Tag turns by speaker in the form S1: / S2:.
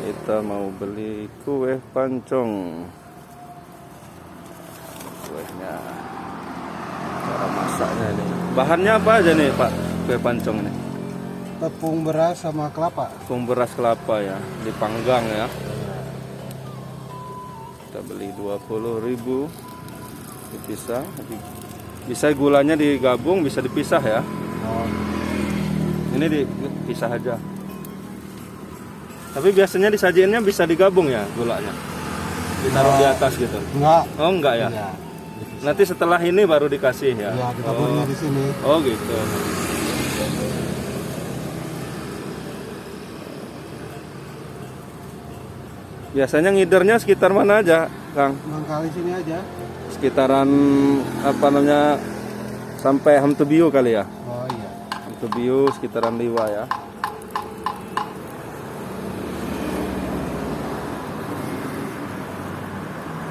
S1: Kita mau beli kue pancong. Kuenya, cara masaknya ini. Bahannya apa aja nih Pak, kue pancong ini?
S2: Tepung beras sama kelapa.
S1: Tepung beras kelapa ya, dipanggang ya. Kita beli 20.000, dipisah. Bisa gulanya digabung, bisa dipisah ya.
S2: Oh.
S1: Ini dipisah aja. Tapi biasanya disajiinnya bisa digabung ya gulanya. Ditaruh di atas gitu.
S2: Enggak.
S1: Oh enggak ya.
S2: Iya.
S1: Nanti setelah ini baru dikasih ya.
S2: Iya, kita beli di sini.
S1: Oh gitu. Biasanya ngidernya sekitar mana aja, Kang?
S2: Mangkali sini aja.
S1: Sekitaran apa namanya sampai Hamtubiu kali ya?
S2: Oh iya.
S1: Hamtubiu sekitaran Liwa ya.